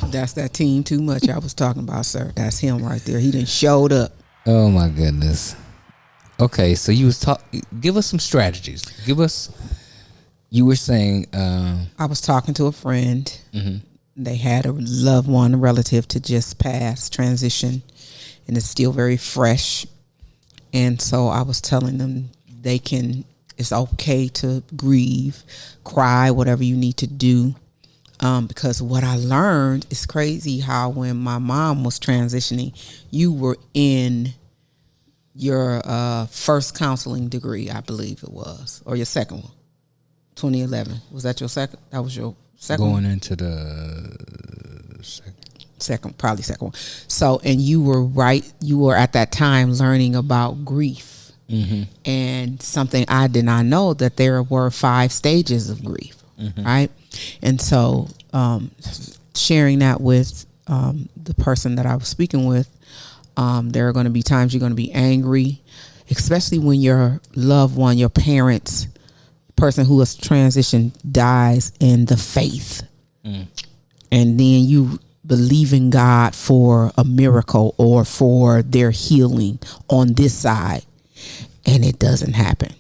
That's that team too much I was talking about, sir. That's him right there. He done showed up. Oh my goodness. Okay, so you was give us some strategies. You were saying I was talking to a friend. mm-hmm. They had a loved one, a relative to just pass, transition, and it's still very fresh. And so I was telling them it's okay to grieve, cry, whatever you need to do. Because what I learned is crazy how when my mom was transitioning, you were in your first counseling degree, I believe it was, or your second one, 2011. Was that your second? That was your second going one? Into the probably second one. So, and you were at that time learning about grief. mm-hmm. And something I did not know, that there were 5 stages of grief, mm-hmm. right? And so sharing that with the person that I was speaking with, there are going to be times you're going to be angry, especially when your loved one, your parents, person who has transitioned dies in the faith. And then you believe in God for a miracle or for their healing on this side, and it doesn't happen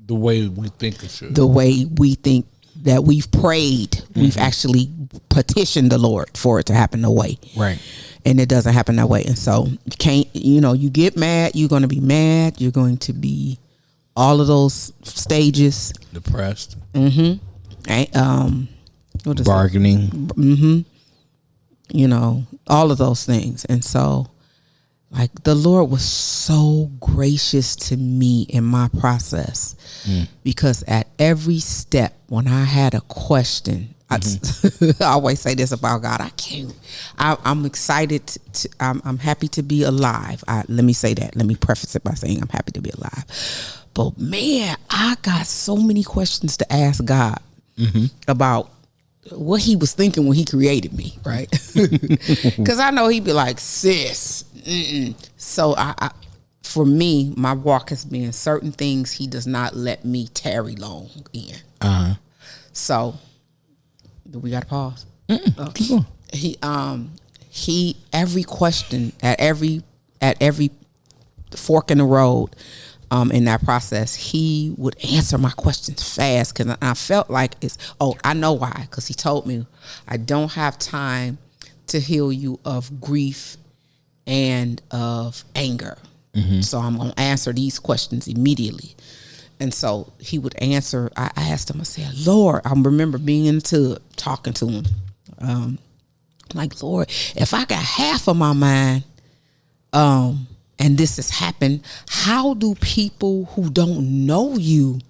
the way we think it should. The way we think that we've prayed, mm-hmm. we've actually petitioned the Lord for it to happen that way. Right. And it doesn't happen that way. And so you can't, you get mad, you're going to be mad, you're going to be all of those stages. Depressed. Mm-hmm. What is bargaining. Mm-hmm. All of those things. And so, like, the Lord was so gracious to me in my process because at every step, when I had a question, I always say this about God. I'm excited. I'm happy to be alive. Let me say that. Let me preface it by saying I'm happy to be alive. But man, I got so many questions to ask God about what he was thinking when he created me, right? Because I know he'd be like, sis. So for me, my walk has been certain things he does not let me tarry long in. So do we got to pause? Keep going. He every question at every fork in the road, in that process, he would answer my questions fast because I felt like I know why, because he told me I don't have time to heal you of grief and of anger. So I'm going to answer these questions immediately. And so he would answer. I asked him, I said, Lord, I remember being in the tub talking to him. Like, Lord, if I got half of my mind, and this has happened, how do people who don't know you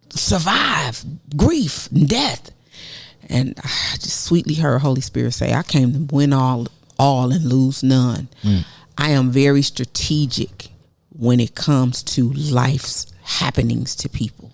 survive grief and death? And I just sweetly heard Holy Spirit say, I came to win all and lose none. I am very strategic when it comes to life's happenings to people.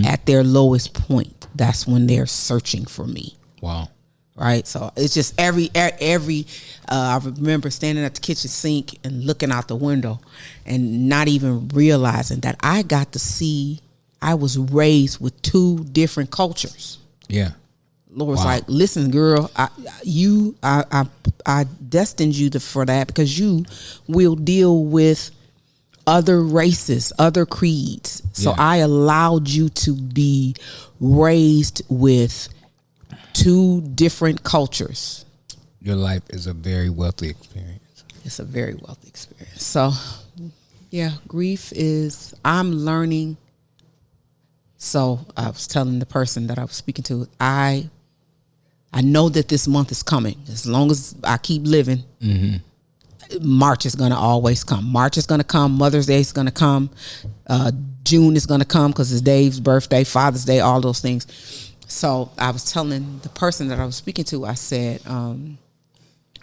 At their lowest point, that's when they're searching for me. Wow. Right. So it's just every I remember standing at the kitchen sink and looking out the window and not even realizing that I got to see I was raised with 2 different cultures. Yeah. Lord's like, listen, girl, I destined you for that because you will deal with other races, other creeds. So I allowed you to be raised with 2 different cultures. Your life is a very wealthy experience. It's a very wealthy experience. So, yeah, grief is, I'm learning. So I was telling the person that I was speaking to, I know that this month is coming. As long as I keep living, March is going to always come. March is going to come. Mother's Day is going to come. June is going to come because it's Dave's birthday, Father's Day, all those things. So I was telling the person that I was speaking to, I said, I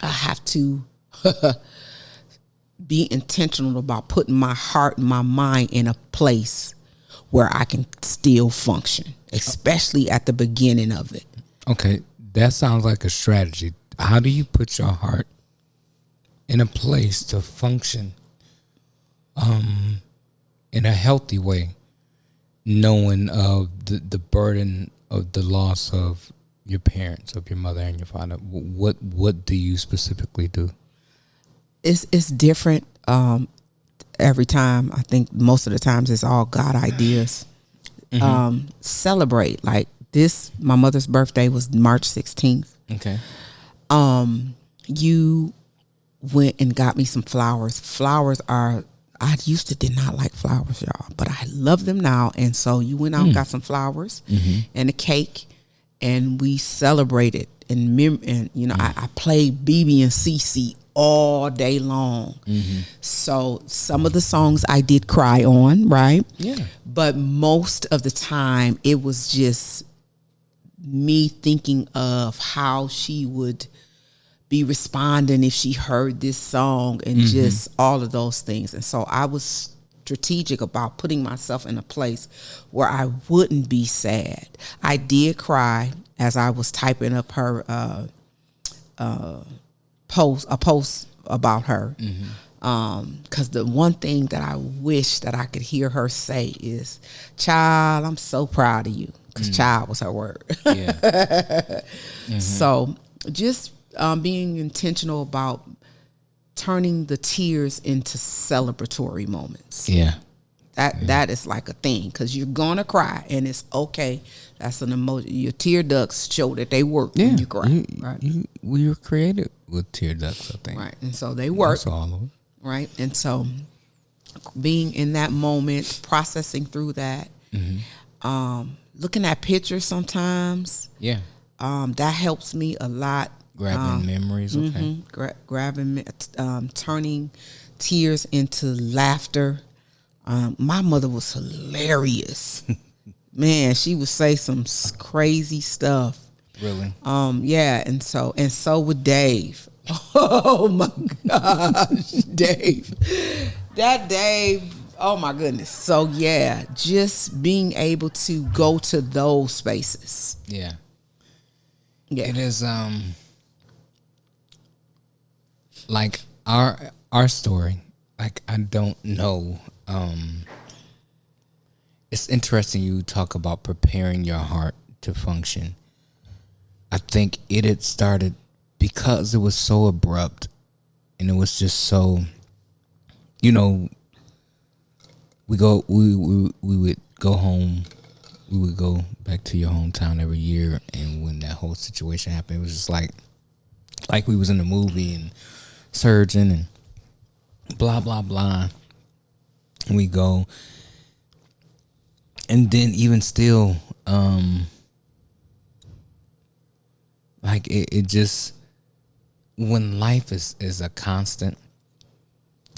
have to be intentional about putting my heart and my mind in a place where I can still function, especially at the beginning of it. Okay, that sounds like a strategy. How do you put your heart in a place to function in a healthy way, knowing of the burden of the loss of your parents, of your mother and your father, what do you specifically do? It's different every time. I think most of the times it's all God ideas. Celebrate like this. My mother's birthday was March 16th. Okay. You went and got me some flowers. Flowers are, I used to did not like flowers, y'all, but I love them now. And so you went out and got some flowers and a cake, and we celebrated. And you know, I played BB and CC all day long. So some of the songs I did cry on, right? Yeah. But most of the time it was just me thinking of how she would be responding if she heard this song, and just all of those things. And so I was strategic about putting myself in a place where I wouldn't be sad. I did cry as I was typing up her post about her. Because the one thing that I wish that I could hear her say is, "Child, I'm so proud of you." Because child was her word. Yeah. So just being intentional about turning the tears into celebratory moments. Yeah. That is like a thing, because you're gonna cry and it's okay. That's an emotion. Your tear ducts show that they work when you cry. We were created with tear ducts, I think. Right, and so they work. That's all of it. Right, and so being in that moment, processing through that, looking at pictures sometimes. Yeah. That helps me a lot. Grabbing memories, okay. Grabbing, turning tears into laughter. My mother was hilarious. Man, she would say some crazy stuff. Really? Yeah, and so would Dave. Oh my gosh, Dave. That Dave, oh my goodness. So yeah, just being able to go to those spaces. Yeah. Yeah. It is like our story. Like, I don't know. It's interesting you talk about preparing your heart to function. I think it had started because it was so abrupt, and it was just so, you know, we would go home. We would go back to your hometown every year, and when that whole situation happened, it was just like we was in a movie, and surgeon and blah blah blah. And we go, and then even still, like it just, when life is a constant,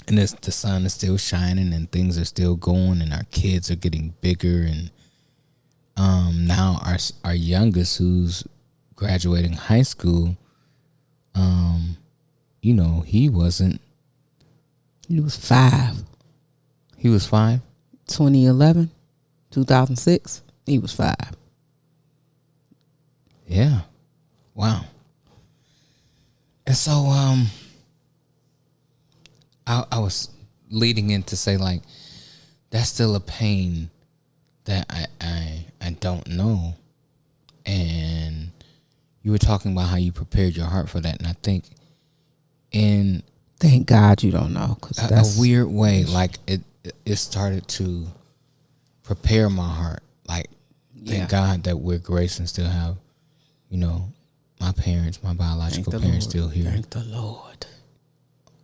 and the sun is still shining, and things are still going, and our kids are getting bigger, and now our youngest, who's graduating high school, you know, he was 5. He was 5? 2011, 2006, he was 5. Yeah. Wow. And so I was leading in to say, like, that's still a pain that I don't know. And you were talking about how you prepared your heart for that, and I think in Thank God you don't know, because that's a weird way, like it started to prepare my heart. Like, thank God that we're graced and still have, you know, my parents, my biological parents, still here. Thank the Lord.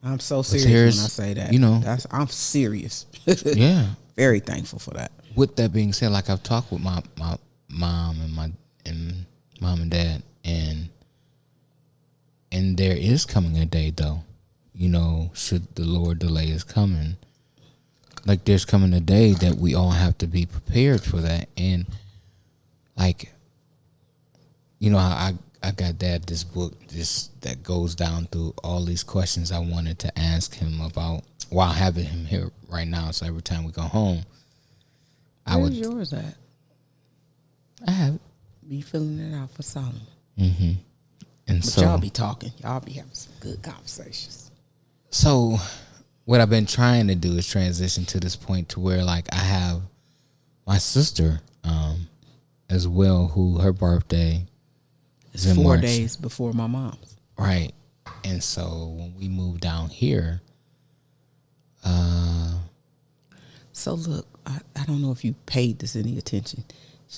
I'm so serious when I say that. You know, I'm serious. Yeah. Very thankful for that. With that being said, like, I've talked with my mom and mom and dad, and there is coming a day, though, you know, should the Lord delay his coming, like, there's coming a day that we all have to be prepared for that. And, like, you know, I got Dad this book that goes down through all these questions I wanted to ask him about while having him here right now. So every time we go home, Where's yours at? I have it. Be filling it out for Solomon. Mm-hmm. And But so y'all be talking. Y'all be having some good conversations. So what I've been trying to do is transition to this point to where, like, I have my sister as well, who her birthday It's 4 days before my mom's. Right. And so when we moved down here, so look, I don't know if you paid this any attention.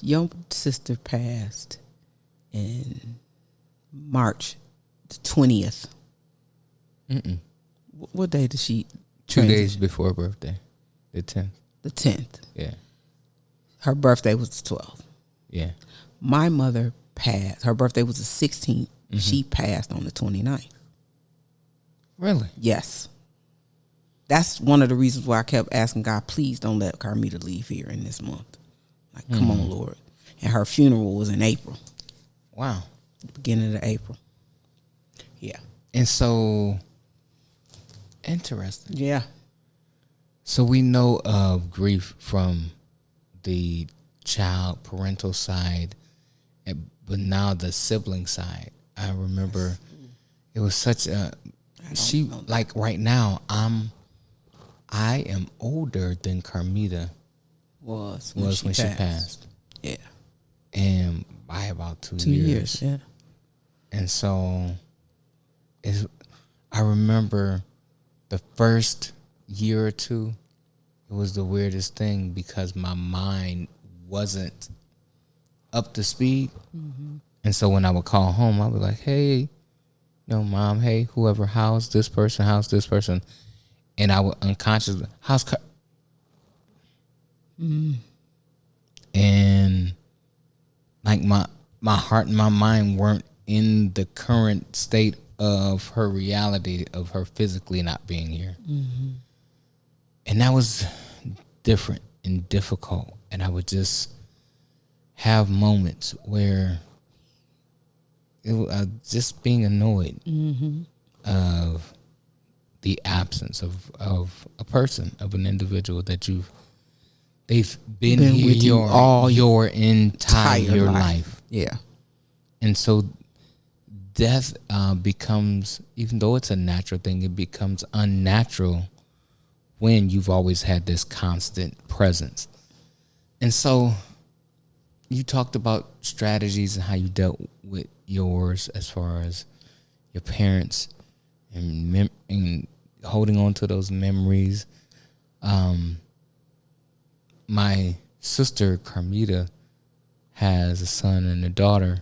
Your sister passed in March the 20th. What day did she? 2 days before her birthday, the 10th. The 10th. Yeah. Her birthday was the 12th. Yeah. My mother passed. Her birthday was the 16th. She passed on the 29th. Really? Yes. That's one of the reasons why I kept asking God, please don't let Carmita leave here in this month. Like, come on, Lord. And her funeral was in April. Wow. Beginning of April. Yeah. And so, interesting. Yeah. So we know of grief from the child parental side, but now the sibling side. I remember it was such a like right now I am older than Carmita was when she passed. Yeah. And by about 2 years. 2 years, yeah. And so I remember the first year or two, it was the weirdest thing because my mind wasn't up to speed. And so when I would call home, I would be like, hey, Mom, hey, whoever, how's this person? And I would unconsciously, and like my heart and my mind weren't in the current state of her reality of her physically not being here. And that was different and difficult. And I would just have moments where it was just being annoyed of the absence of a person, of an individual that they've been here with you all your entire life. Yeah. And so death becomes, even though it's a natural thing, it becomes unnatural when you've always had this constant presence. And so you talked about strategies and how you dealt with yours as far as your parents and holding on to those memories. My sister Carmita has a son and a daughter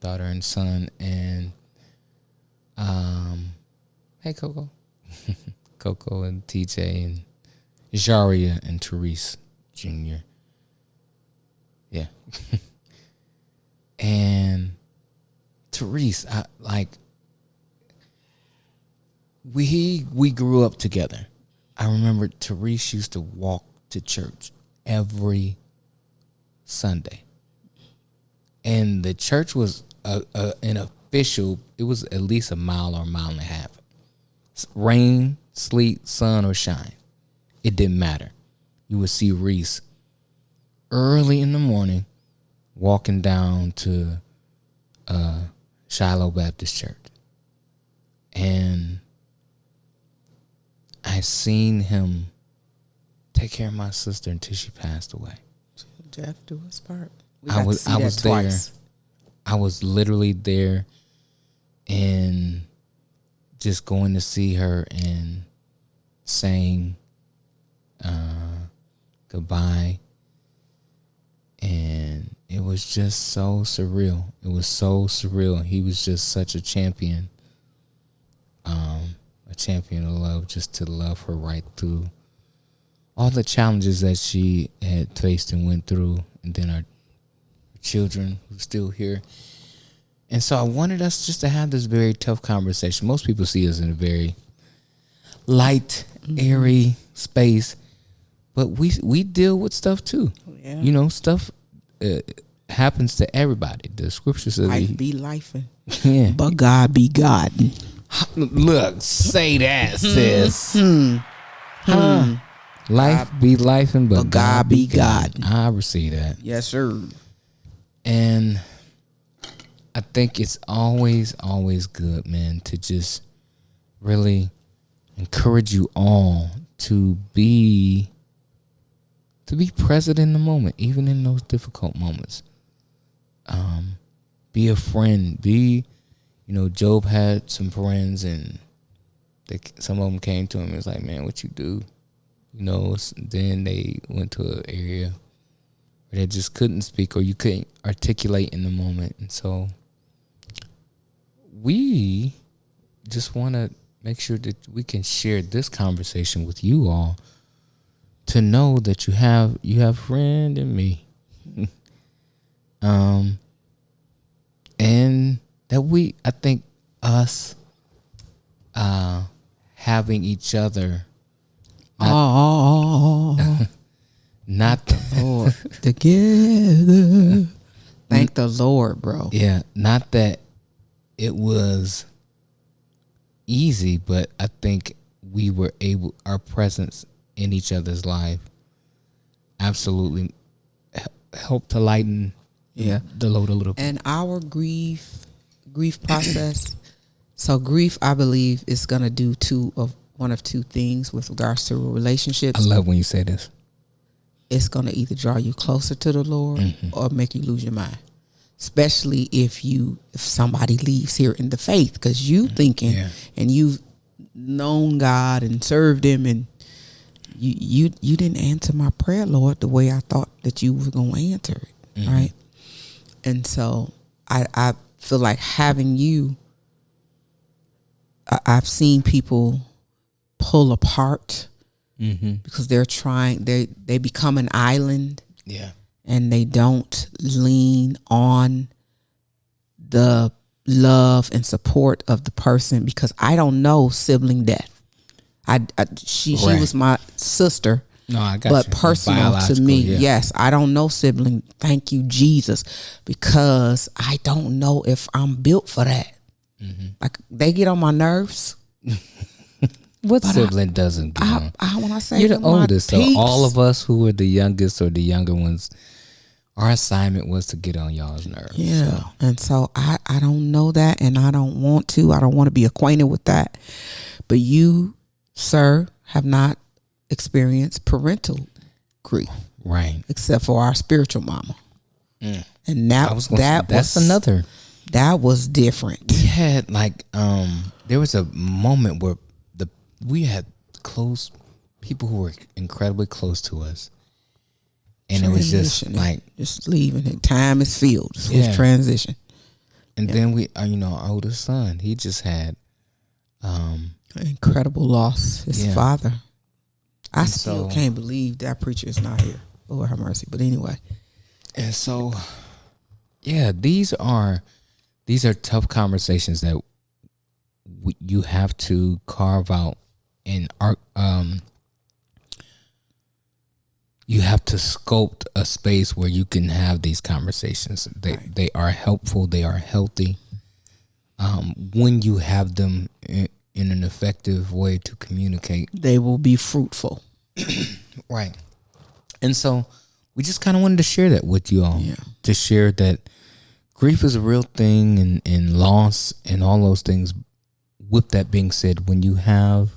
and son, and hey Coco, Coco and TJ and Jaria and Therese Jr. Yeah. And Therese, we grew up together. I remember Therese used to walk to church every Sunday. And the church was an official, it was at least a mile or a mile and a half. Rain, sleet, sun, or shine. It didn't matter. You would see Reese early in the morning walking down to Shiloh Baptist Church. And I seen him take care of my sister until she passed away. Jeff, do his part. I was there. Twice. I was literally there and just going to see her and saying goodbye. And it was just so surreal. It was so surreal. He was just such a champion. A champion of love, just to love her right through all the challenges that she had faced and went through, and then our children who's still here. And so I wanted us just to have this very tough conversation. Most people see us in a very light, airy space, but we deal with stuff too. Yeah. Stuff happens to everybody. The scripture says, "Life be lifing, yeah, but God be God." Look, say that, sis. Life be lifing, but God be God. I receive that. Yes, sir. And I think it's always good, man, to just really encourage you all to be present in the moment, even in those difficult moments. be a friend. Be, Job had some friends, and some of them came to him and was like, man, what you do? Then they went to an area where they just couldn't speak, or you couldn't articulate in the moment. And so we just want to make sure that we can share this conversation with you all, to know that you have a friend in me. And that I think us having each other, not the Lord together. Thank the Lord, bro. Yeah, not that it was easy, but I think we were able, our presence in each other's life absolutely helped to lighten the load a little bit. And our grief process. So grief, I believe, is going to do one of two things with regards to relationships. I love when you say this. It's going to either draw you closer to the Lord or make you lose your mind. Especially if somebody leaves here in the faith, because you thinking and you've known God and served Him, and you didn't answer my prayer, Lord, the way I thought that you were going to answer it, right? And so I feel like having you, I've seen people pull apart because they become an island. Yeah. And they don't lean on the love and support of the person, because I don't know sibling death. She was my sister. No, I got but you. personal to me, yes, I don't know sibling. Thank you, Jesus, because I don't know if I'm built for that. Like, they get on my nerves. What sibling doesn't get on? When I say you're the oldest, so peeps, all of us who are the youngest or the younger ones, our assignment was to get on y'all's nerves. Yeah. So. And so I don't know that, and I don't want to. I don't want to be acquainted with that. But you, sir, have not experienced parental grief. Right. Except for our spiritual mama. And that's another. That was different. We had there was a moment where we had close people who were incredibly close to us. And it was just just leaving it. Time is filled. It was transition. And then we, our oldest son, he just had an incredible loss. His father. I still can't believe that preacher is not here. Lord have mercy. But anyway. And so, these are tough conversations that you have to carve out, and you have to sculpt a space where you can have these conversations. They are helpful. They are healthy. When you have them in an effective way to communicate, they will be fruitful. Right. And so we just kind of wanted to share that with you all. To share that grief is a real thing, and loss and all those things. With that being said, when you have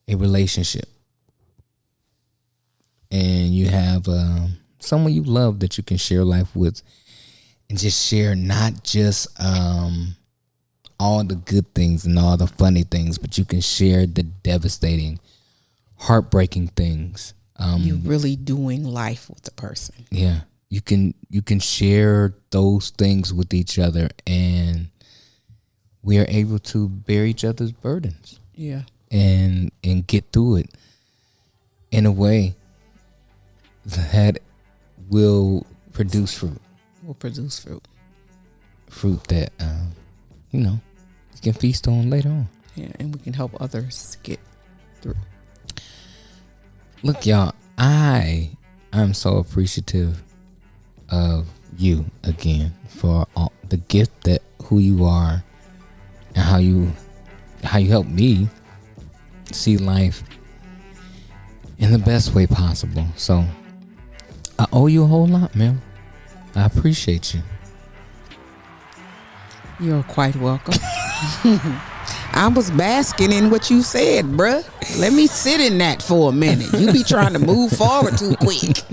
a relationship and you have someone you love that you can share life with, and just share not just all the good things and all the funny things, but you can share the devastating, heartbreaking things. You're really doing life with the person. Yeah. You can share those things with each other, and we are able to bear each other's burdens. Yeah. And get through it in a way that will produce fruit. Fruit that you can feast on later on. Yeah, and we can help others get through. Look, y'all, I am so appreciative of you again for all the gift that who you are, and how you help me see life in the best way possible. So I owe you a whole lot, man. I appreciate you. You're quite welcome. I was basking in what you said, bruh. Let me sit in that for a minute. You be trying to move forward too quick.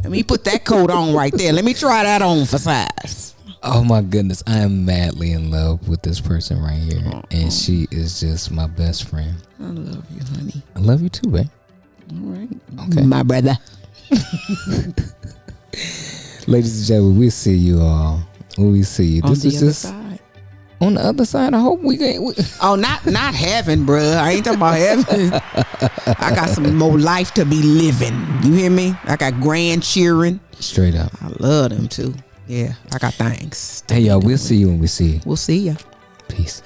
Let me put that coat on right there. Let me try that on for size. Oh my goodness, I am madly in love with this person right here, and she is just my best friend. I love you, honey. I love you too, babe. All right, Okay, my brother. ladies and gentlemen, we see you all when we see you. On This the is other just side. on the other side. I hope we get. Oh, not heaven, bruh. I ain't talking about heaven. I got some more life to be living. You hear me? I got grandchildren. Straight up. I love them too. Yeah, I got things. Hey y'all, we'll see you when we see you. We'll see ya. Peace.